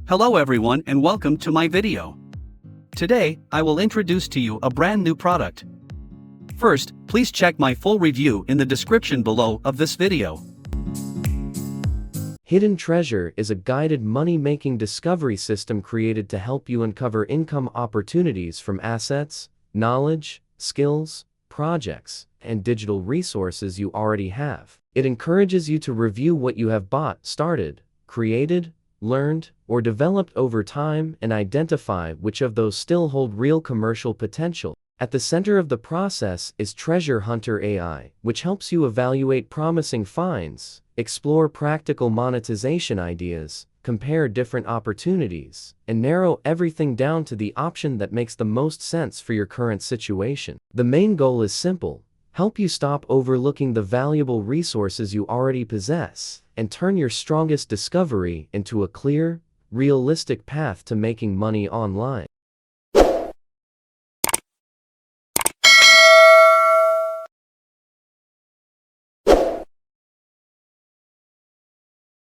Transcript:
Hello everyone and welcome to my video. Today, I will introduce to you a brand new product. First, please check my full review in the description below of this video. Hidden Treasure is a guided money-making discovery system created to help you uncover income opportunities from assets, knowledge, skills, projects, and digital resources you already have. It encourages you to review what you have bought, started, created, learned, or developed over time and identify which of those still hold real commercial potential. At the center of the process is Treasure Hunter AI, which helps you evaluate promising finds, explore practical monetization ideas, compare different opportunities, and narrow everything down to the option that makes the most sense for your current situation. The main goal is simple: help you stop overlooking the valuable resources you already possess and turn your strongest discovery into a clear, realistic path to making money online.